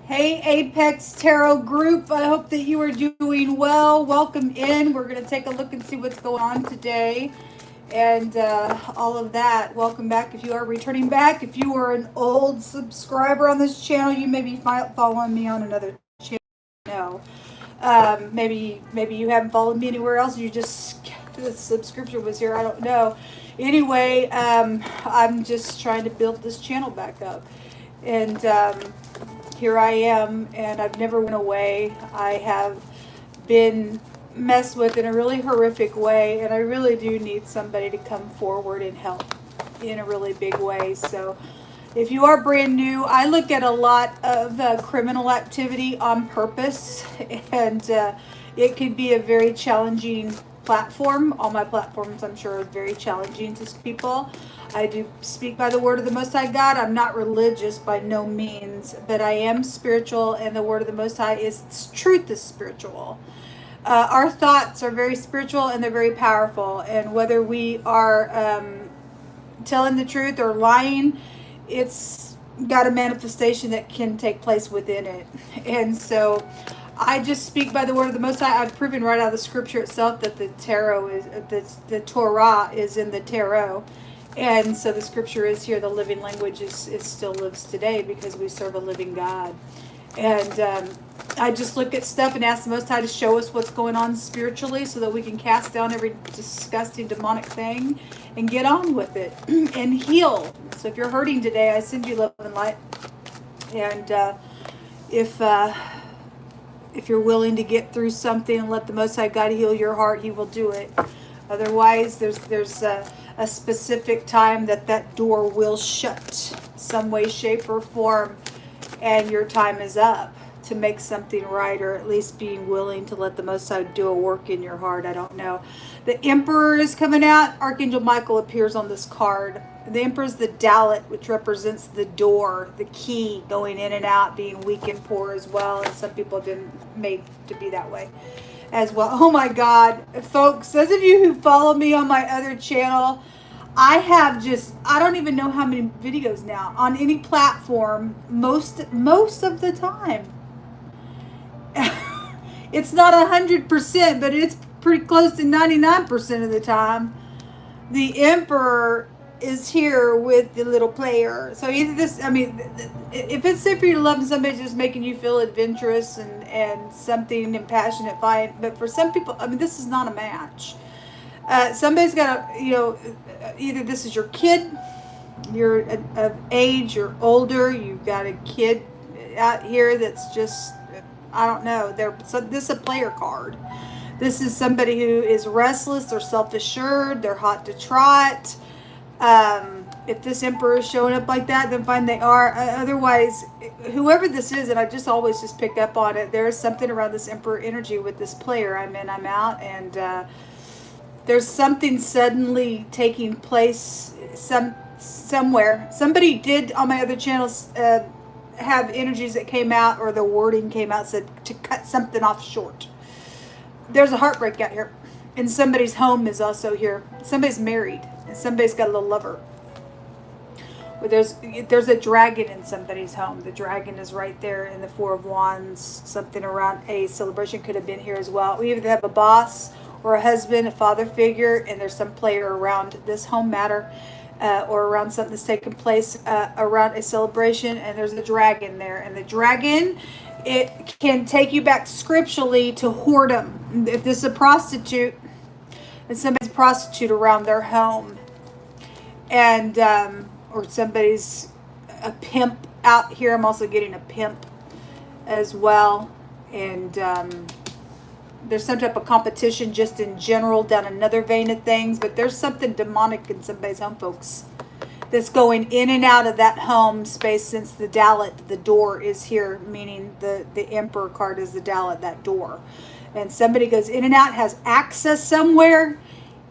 Hey, Apex Tarot Group. I hope that you are doing well. Welcome in. We're going to take a look and see what's going on today and all of that. Welcome back if you are returning back. If you are an old subscriber on this channel, you may be following me on another channel. No. Maybe you haven't followed me anywhere else. You just, the subscription was here. I don't know. Anyway, I'm just trying to build this channel back up. And here I am, and I've never went away. I have been messed with in a really horrific way, and I really do need somebody to come forward and help in a really big way. So if you are brand new, I look at a lot of criminal activity on purpose, and it can be a very challenging platform. All my platforms, I'm sure, are very challenging to people. I do speak by the word of the Most High God. I'm not religious by no means, but I am spiritual, and the word of the Most High is truth is spiritual. Our thoughts are very spiritual, and they're very powerful. And whether we are telling the truth or lying, it's got a manifestation that can take place within it. And so I just speak by the word of the Most High. I've proven right out of the scripture itself that the tarot is, the Torah is in the tarot. And so the scripture is here. The living language is it still lives today because we serve a living God. And I just look at stuff and ask the Most High to show us what's going on spiritually so that we can cast down every disgusting demonic thing and get on with it and heal. So if you're hurting today, I send you love and light. And if you're willing to get through something and let the Most High God heal your heart, He will do it. Otherwise, there's a specific time that door will shut, some way, shape, or form, and your time is up to make something right, or at least being willing to let the Most High do a work in your heart. I don't know. The Emperor is coming out. Archangel Michael appears on this card. The Emperor is the Dalet, which represents the door, the key going in and out, being weak and poor as well. And some people have been made to be that way as well. Oh my God, folks, those of you who follow me on my other channel, I have I don't even know how many videos now on any platform, most of the time. It's not 100%, but it's pretty close to 99% of the time. The Emperor is here with the little player. So either this, I mean, if it's safe for you to love somebody just making you feel adventurous and something and passionate, fine. But for some people, I mean, this is not a match. Somebody's got to, either this is your kid, you're of age, you're older, you've got a kid out here that's just, I don't know, this is a player card. This is somebody who is restless, they're self-assured, they're hot to trot. If this Emperor is showing up like that, then fine, they are. Otherwise, whoever this is, and I just always just pick up on it, there is something around this Emperor energy with this player. I'm in, I'm out, and there's something suddenly taking place somewhere. Somebody did on my other channels have energies that came out, or the wording came out, said to cut something off short. There's a heartbreak out here, and somebody's home is also here. Somebody's married, and somebody's got a little lover. There's a dragon in somebody's home. The dragon is right there in the Four of Wands. Something around a celebration could have been here as well. We either have a boss or a husband, a father figure, and there's some player around this home matter or around something that's taking place around a celebration, and there's a dragon there. And the dragon, it can take you back scripturally to whoredom. If this is a prostitute, and somebody's a prostitute around their home, and or somebody's a pimp out here. I'm also getting a pimp as well. And there's some type of competition just in general down another vein of things. But there's something demonic in somebody's home, folks, that's going in and out of that home space, since the Dalet, the door, is here, meaning the Emperor card is the Dalet, that door. And somebody goes in and out, has access somewhere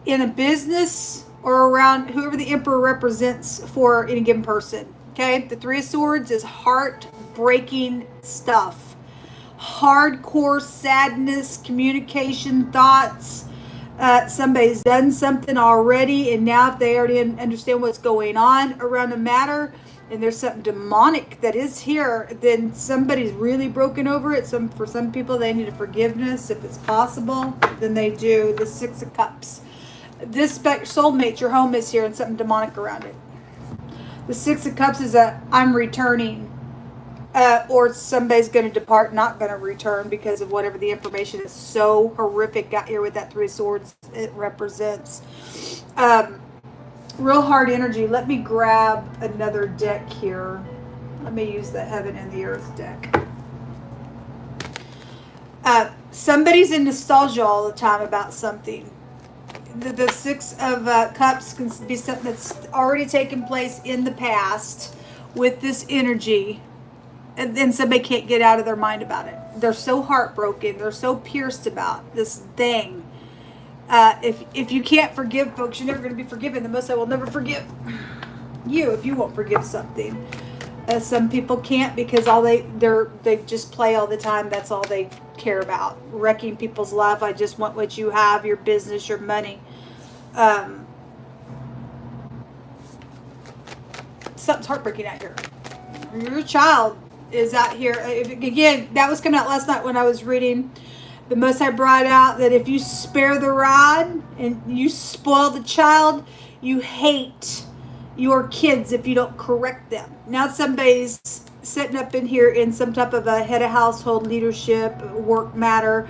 in a business or around whoever the Emperor represents for any given person. Okay, the Three of Swords is heartbreaking stuff. Hardcore sadness, communication, thoughts, Somebody's done something already, and now if they already understand what's going on around the matter, and there's something demonic that is here, then somebody's really broken over it. For some people, they need a forgiveness if it's possible. Then they do. The Six of Cups. This soulmate, your home is here, and something demonic around it. The Six of Cups is I'm returning. Or somebody's going to depart, not going to return because of whatever the information is so horrific out here with that Three of Swords it represents. Real hard energy. Let me grab another deck here. Let me use the Heaven and the Earth deck. Somebody's in nostalgia all the time about something. The Six of Cups can be something that's already taken place in the past with this energy. And then somebody can't get out of their mind about it. They're so heartbroken. They're so pierced about this thing. If you can't forgive folks, you're never going to be forgiven. The Most High will never forgive you if you won't forgive something. Some people can't because they just play all the time. That's all they care about. Wrecking people's life. I just want what you have, your business, your money. Something's heartbreaking out here. Your child is out here. Again, that was coming out last night when I was reading. The Most High brought out that if you spare the rod and you spoil the child, you hate your kids if you don't correct them. Now somebody's sitting up in here in some type of a head of household leadership, work matter,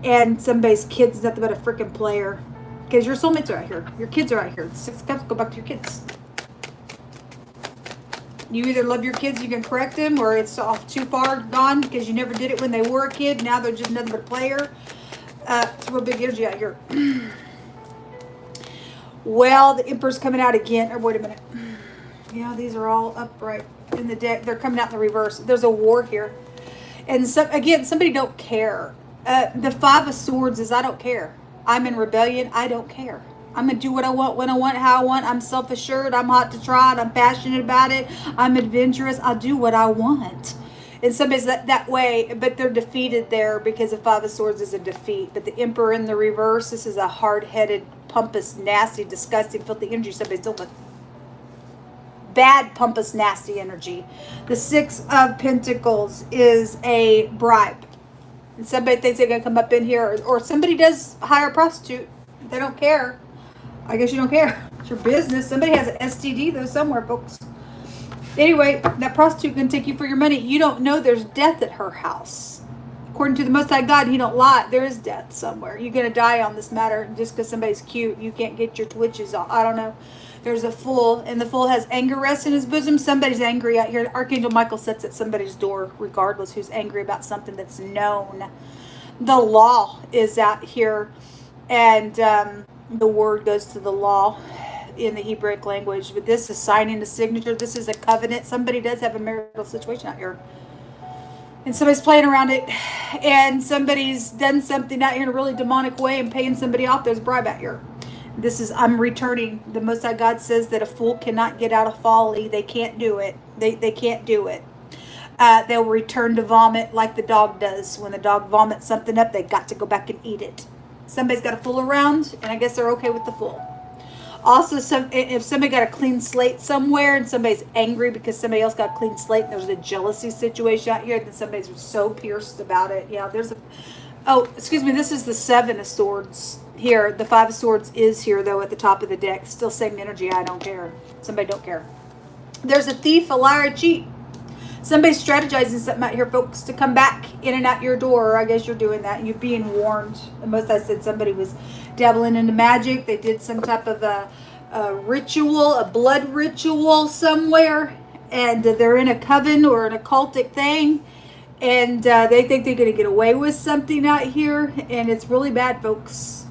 and somebody's kid's nothing but a freaking player. Because your soulmates are out here. Your kids are out here. The Six of Cups, go back to your kids. You either love your kids, you can correct them, or it's off too far gone because you never did it when they were a kid. Now they're just nothing but a player. It's a real big energy out here. Well, the Emperor's coming out again. Or wait a minute. Yeah, these are all upright in the deck. They're coming out in the reverse. There's a war here. And somebody don't care. The Five of Swords is I don't care. I'm in rebellion. I don't care. I'm going to do what I want, when I want, how I want. I'm self-assured. I'm hot to trot. I'm passionate about it. I'm adventurous. I'll do what I want. And somebody's that way, but they're defeated there because the Five of Swords is a defeat. But the Emperor in the reverse, this is a hard-headed, pompous, nasty, disgusting, filthy energy somebody's dealing with. Bad, pompous, nasty energy. The Six of Pentacles is a bribe. And somebody thinks they're going to come up in here, or somebody does hire a prostitute. They don't care. I guess you don't care. It's your business. Somebody has an STD though somewhere, folks. Anyway, that prostitute can take you for your money. You don't know there's death at her house. According to the Most High God, He don't lie. There is death somewhere. You're going to die on this matter just because somebody's cute. You can't get your twitches off. I don't know. There's a fool, and the fool has anger rests in his bosom. Somebody's angry out here. Archangel Michael sits at somebody's door, regardless who's angry about something that's known. The law is out here, and the word goes to the law in the Hebraic language. But this is signing a signature. This is a covenant. Somebody does have a marital situation out here. And somebody's playing around it. And somebody's done something out here in a really demonic way and paying somebody off. There's a bribe out here. This is, I'm returning. The Most High God says that a fool cannot get out of folly. They can't do it. They can't do it. They'll return to vomit like the dog does. When the dog vomits something up, they got to go back and eat it. Somebody's got a fool around, and I guess they're okay with the fool. Also, if somebody got a clean slate somewhere and somebody's angry because somebody else got a clean slate and there's a jealousy situation out here, then somebody's so pierced about it. Yeah, there's a... Oh, excuse me, this is the Seven of Swords here. The Five of Swords is here, though, at the top of the deck. Still same energy. I don't care. Somebody don't care. There's a thief, a liar, a cheat. Somebody's strategizing something out here, folks, to come back in and out your door. Or I guess you're doing that. You're being warned. The Most I said somebody was dabbling into magic. They did some type of a ritual, a blood ritual somewhere. And they're in a coven or an occultic thing. And they think they're going to get away with something out here. And it's really bad, folks.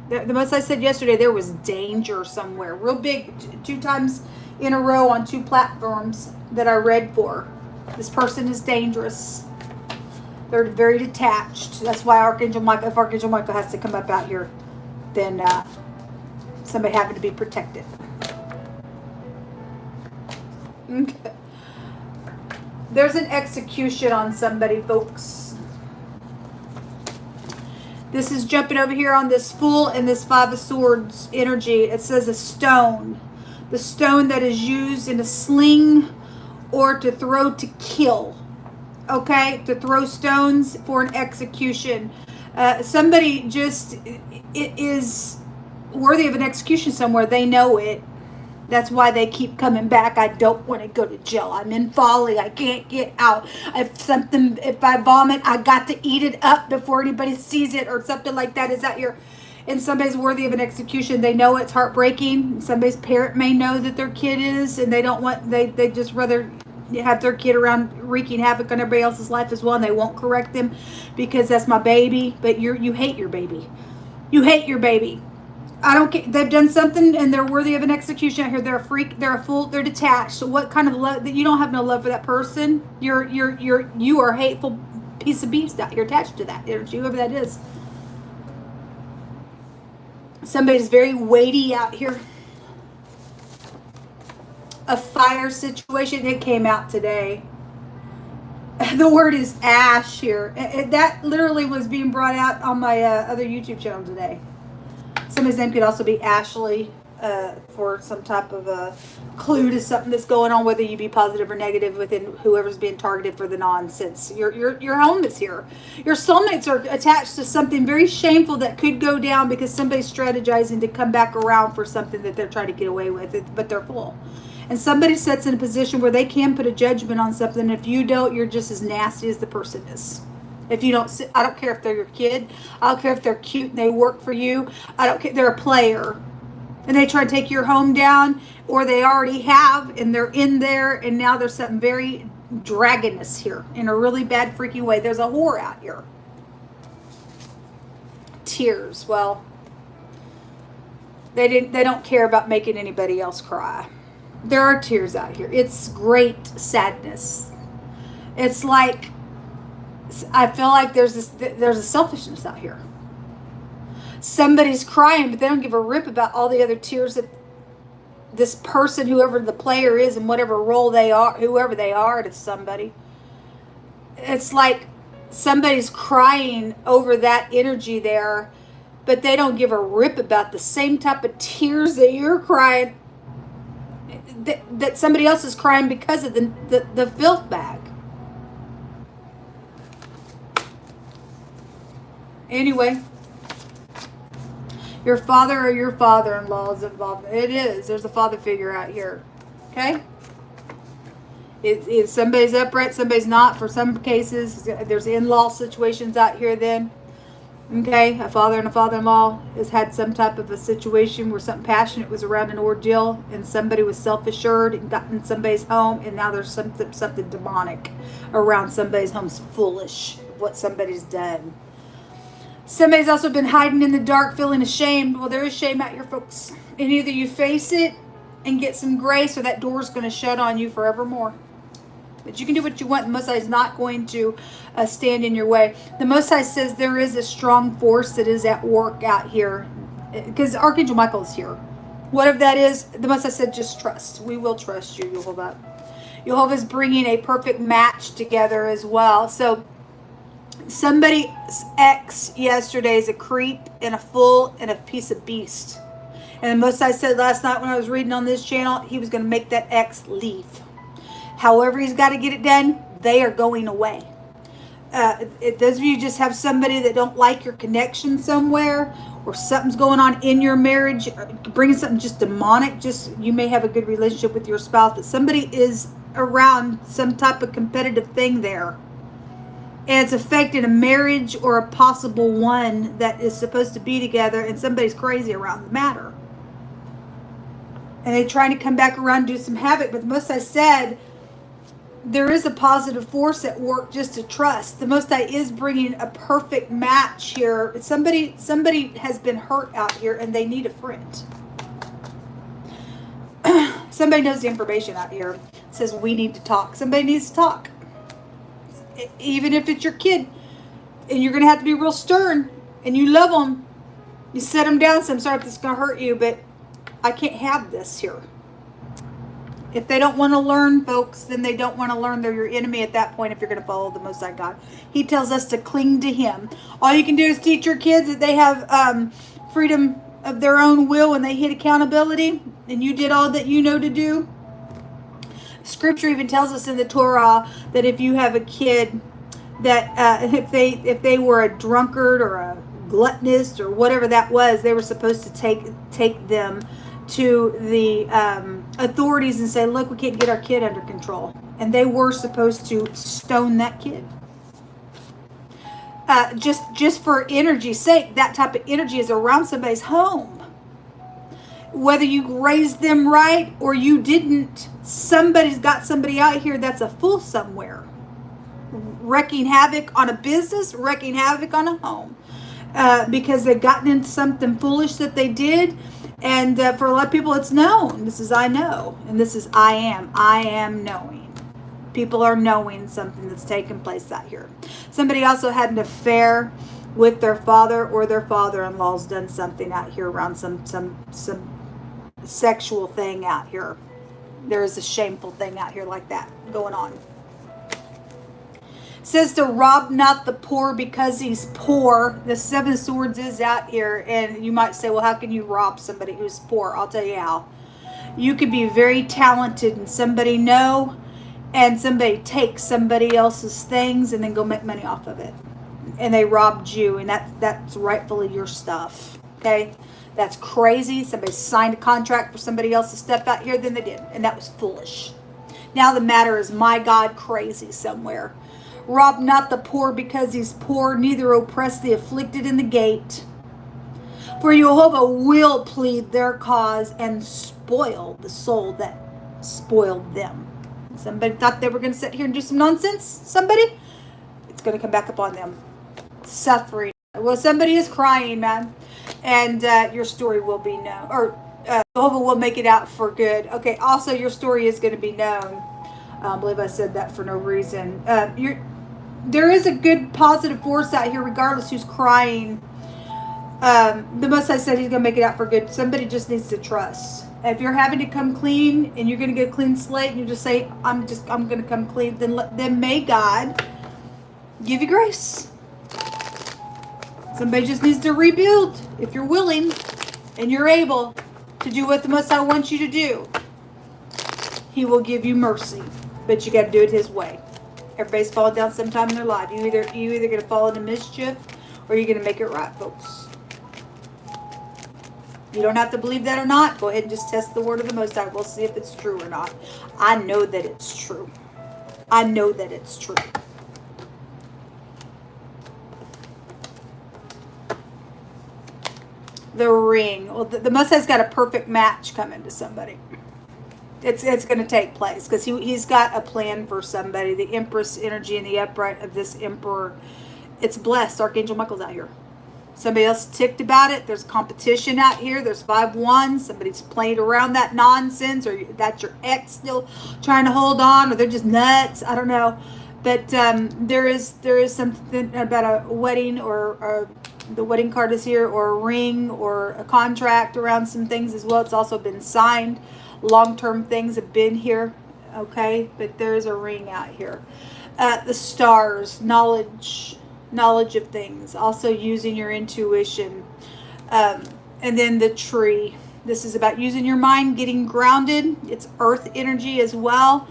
The Most I said yesterday, there was danger somewhere. Real big, 2 times in a row on 2 platforms that I read for. This person is dangerous. They're very detached. That's why Archangel Michael, if Archangel Michael has to come up out here, then somebody having to be protected. Okay. There's an execution on somebody, folks. This is jumping over here on this Fool and this Five of Swords energy. It says a stone. The stone that is used in a sling or to throw to kill. Okay? To throw stones for an execution. Somebody just is worthy of an execution somewhere. They know it. That's why they keep coming back. I don't want to go to jail. I'm in folly. I can't get out. If I vomit, I got to eat it up before anybody sees it, or something like that is out here. And somebody's worthy of an execution. They know it's heartbreaking. Somebody's parent may know that their kid is, and they don't want, they just rather have their kid around wreaking havoc on everybody else's life as well, and they won't correct them because that's my baby. But you hate your baby. You hate your baby. I don't care. They've done something and they're worthy of an execution out here. They're a freak. They're a fool. They're detached. So what kind of love? That you don't have no love for that person. You are a hateful piece of beast out here attached to that energy, whoever that is. Somebody's very weighty out here. A fire situation. It came out today. The word is ash here. That literally was being brought out on my other YouTube channel today. Somebody's name could also be Ashley for some type of a clue to something that's going on, whether you be positive or negative within whoever's being targeted for the nonsense. Your home is here. Your soulmates are attached to something very shameful that could go down because somebody's strategizing to come back around for something that they're trying to get away with, but they're full. And somebody sits in a position where they can put a judgment on something. If you don't, you're just as nasty as the person is. If you don't, I don't care if they're your kid. I don't care if they're cute and they work for you. I don't care. They're a player. And they try to take your home down, or they already have, and they're in there, and now there's something very dragonous here in a really bad freaking way. There's a whore out here. Tears. Well, they don't care about making anybody else cry. There are tears out here. It's great sadness. It's like, I feel like there's a selfishness out here. Somebody's crying, but they don't give a rip about all the other tears that this person, whoever the player is, and whatever role they are, whoever they are to somebody. It's like somebody's crying over that energy there, but they don't give a rip about the same type of tears that you're crying, that somebody else is crying because of the filth bag. Anyway, your father or your father-in-law is involved. It is. There's a father figure out here. Okay? Somebody's upright, somebody's not. For some cases, there's in-law situations out here then. Okay? A father and a father-in-law has had some type of a situation where something passionate was around an ordeal, and somebody was self-assured and got in somebody's home, and now there's something demonic around somebody's home's foolish, what somebody's done. Somebody's also been hiding in the dark, feeling ashamed. Well, there is shame out here, folks. And either you face it and get some grace, or that door's going to shut on you forevermore. But you can do what you want. The Most High is not going to stand in your way. The Most High says there is a strong force that is at work out here, because Archangel Michael is here. Whatever that is, the Most High said, just trust. We will trust you, Yehovah. Yehovah is bringing a perfect match together as well. So somebody's ex yesterday is a creep and a fool and a piece of beast. And the Most High said last night when I was reading on this channel, he was going to make that ex leave. However he's got to get it done, they are going away. Those of you just have somebody that don't like your connection somewhere, or something's going on in your marriage, bringing something just demonic. Just, you may have a good relationship with your spouse, but somebody is around some type of competitive thing there. And it's affecting a marriage or a possible one that is supposed to be together, and somebody's crazy around the matter. And they're trying to come back around and do some havoc. But the Most High said there is a positive force at work, just to trust. The Most High is bringing a perfect match here. Somebody has been hurt out here, and they need a friend. Somebody knows the information out here. It says we need to talk. Somebody needs to talk. Even if it's your kid, and you're going to have to be real stern, and you love them, you set them down. So I'm sorry if this is going to hurt you, but I can't have this here. If they don't want to learn, folks, then they don't want to learn. They're your enemy at that point if you're going to follow the Most High God. He tells us to cling to Him. All you can do is teach your kids that they have freedom of their own will and they hit accountability, and you did all that you know to do. Scripture even tells us in the Torah that if you have a kid that if they were a drunkard or a gluttonist or whatever that was, they were supposed to take them to the authorities and say, look, we can't get our kid under control. And they were supposed to stone that kid. Just for energy's sake, that type of energy is around somebody's home. Whether you raised them right or you didn't, somebody's got somebody out here that's a fool somewhere. Wrecking havoc on a business, wrecking havoc on a home. Because they've gotten into something foolish that they did. And for a lot of people, it's known. This is I know. And this is I am. I am knowing. People are knowing something that's taking place out here. Somebody also had an affair with their father, or their father-in-law's done something out here around some sexual thing out here. There is a shameful thing out here like that going on. Says to rob not the poor because he's poor. The 7 of Swords is out here, and you might say, well, how can you rob somebody who's poor? I'll tell you how. You could be very talented and somebody know, and somebody takes somebody else's things and then go make money off of it. And they robbed you, and that's rightfully your stuff. Okay? That's crazy. Somebody signed a contract for somebody else's stuff out here, then they did. And that was foolish. Now the matter is, my God, crazy somewhere. Rob not the poor because he's poor, neither oppress the afflicted in the gate. For Jehovah will plead their cause and spoil the soul that spoiled them. Somebody thought they were going to sit here and do some nonsense? Somebody? It's going to come back upon them. Suffering. Well, somebody is crying, man. And your story will be known. Or Jehovah will make it out for good. Okay, also your story is going to be known. I believe I said that for no reason. There is a good positive force out here, regardless who's crying. The Most High said He's going to make it out for good. Somebody just needs to trust. If you're having to come clean and you're going to get a clean slate, and you just say, I'm going to come clean, then may God give you grace. Somebody just needs to rebuild. If you're willing and you're able to do what the Most High wants you to do, He will give you mercy. But you got to do it His way. Everybody's falling down sometime in their life. You either going to fall into mischief, or you're going to make it right, folks. You don't have to believe that or not. Go ahead and just test the word of the Most High. We'll see if it's true or not. I know that it's true. I know that it's true. The ring. Well, the Most High's got a perfect match coming to somebody. It's going to take place because he's got a plan for somebody. The Empress energy and the upright of this Emperor. It's blessed. Archangel Michael's out here. Somebody else ticked about it. There's competition out here. There's 5-1. Somebody's playing around that nonsense, or that's your ex still trying to hold on, or they're just nuts. I don't know. But there is something about a wedding, or the wedding card is here, or a ring, or a contract around some things as well. It's also been signed. Long-term things have been here, okay? But there's a ring out here. The stars, knowledge of things. Also using your intuition. And then the tree. This is about using your mind, getting grounded. It's earth energy as well.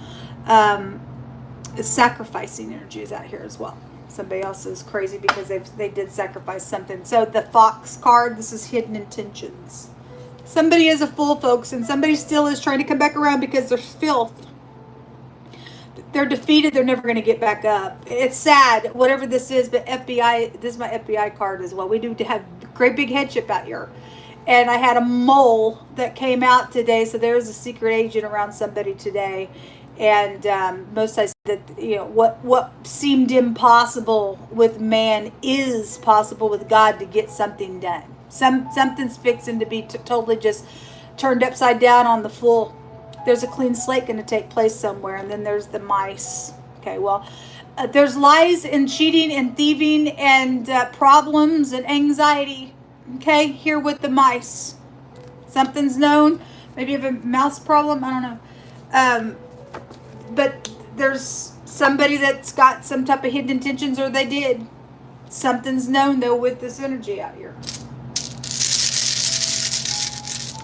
It's sacrificing energy is out here as well. Somebody else is crazy because they did sacrifice something. So the fox card, this is hidden intentions. Somebody is a fool, folks, and somebody still is trying to come back around because they're filth. They're defeated. They're never going to get back up. It's sad, whatever this is, but FBI, this is my FBI card as well. We do have great big headship out here. And I had a mole that came out today, so there's a secret agent around somebody today. And most I said that, what seemed impossible with man is possible with God to get something done. Something's fixing to be totally just turned upside down on the full. There's a clean slate going to take place somewhere, and then there's the mice. Okay, well, there's lies and cheating and thieving and problems and anxiety. Okay, here with the mice. Something's known. Maybe you have a mouse problem. I don't know. But there's somebody that's got some type of hidden intentions, or they did. Something's known, though, with this energy out here.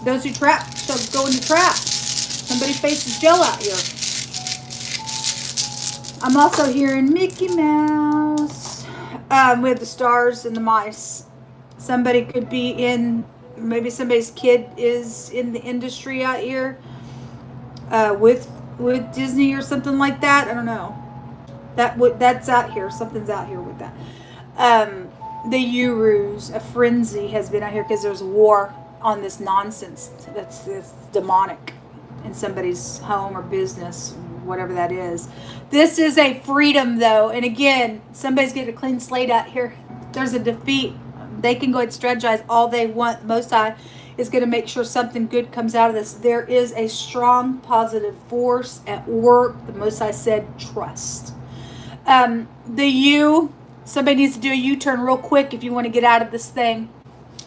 Those who trap shall go into traps. Somebody faces jail out here. I'm also hearing Mickey Mouse. We have the stars and the mice. Somebody could be in, maybe somebody's kid is in the industry out here with Disney or something like that. I don't know. That's out here. Something's out here with that. The Urus, a frenzy has been out here because there's war on this nonsense that's demonic in somebody's home or business, whatever that is. This is a freedom, though, and again, somebody's getting a clean slate out here. There's a defeat. They can go ahead and strategize all they want. Most High is going to make sure something good comes out of this. There is a strong positive force at work. The Most High said, trust. Somebody needs to do a U-turn real quick if you want to get out of this thing.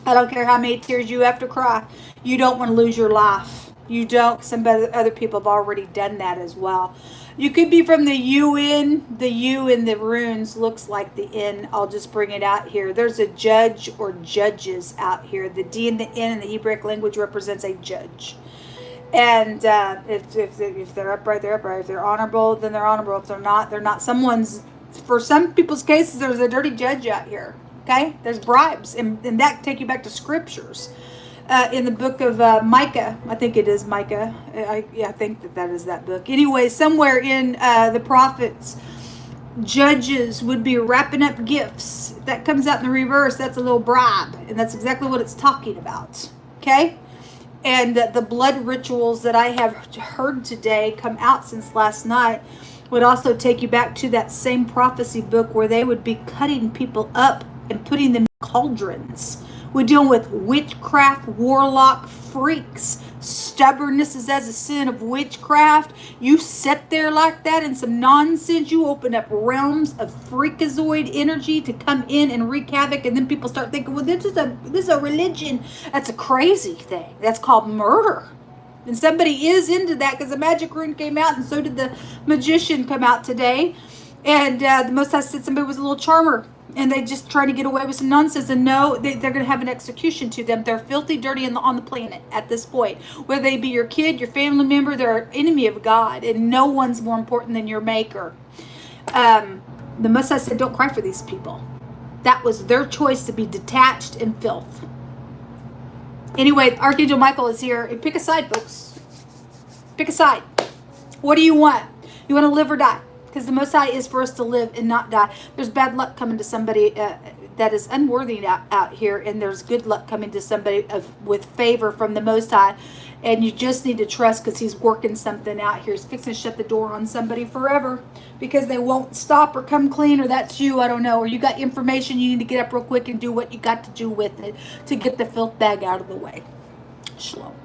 I don't care how many tears you have to cry. You don't want to lose your life. You don't. Other people have already done that as well. You could be from the U in. The U in the runes looks like the N. I'll just bring it out here. There's a judge or judges out here. The D and the N in the Hebraic language represents a judge. And if they're upright, they're upright. If they're honorable, then they're honorable. If they're not, they're not. For some people's cases, there's a dirty judge out here. Okay? There's bribes. And that can take you back to scriptures. In the book of Micah, I think it is Micah. I think that is that book. Anyway, somewhere in the prophets, judges would be wrapping up gifts. If that comes out in the reverse, that's a little bribe. And that's exactly what it's talking about. Okay? And the blood rituals that I have heard today come out since last night would also take you back to that same prophecy book where they would be cutting people up and putting them in cauldrons. We're dealing with witchcraft, warlock, freaks. Stubbornness is as a sin of witchcraft. You sit there like that in some nonsense. You open up realms of freakazoid energy to come in and wreak havoc. And then people start thinking, well, this is a religion. That's a crazy thing. That's called murder. And somebody is into that because the magic rune came out and so did the magician come out today. And the Most High said somebody was a little charmer. And they just trying to get away with some nonsense. And no, they're going to have an execution to them. They're filthy, dirty on the planet at this point. Whether they be your kid, your family member, they're an enemy of God. And no one's more important than your maker. The Most High said, don't cry for these people. That was their choice to be detached and filth. Anyway, Archangel Michael is here. And pick a side, folks. Pick a side. What do you want? You want to live or die? Because the Most High is for us to live and not die. There's bad luck coming to somebody that is unworthy out here, and there's good luck coming to somebody with favor from the Most High. And you just need to trust because He's working something out here. He's fixing to shut the door on somebody forever because they won't stop or come clean, or that's you, I don't know. Or you got information, you need to get up real quick and do what you got to do with it to get the filth bag out of the way. Shalom.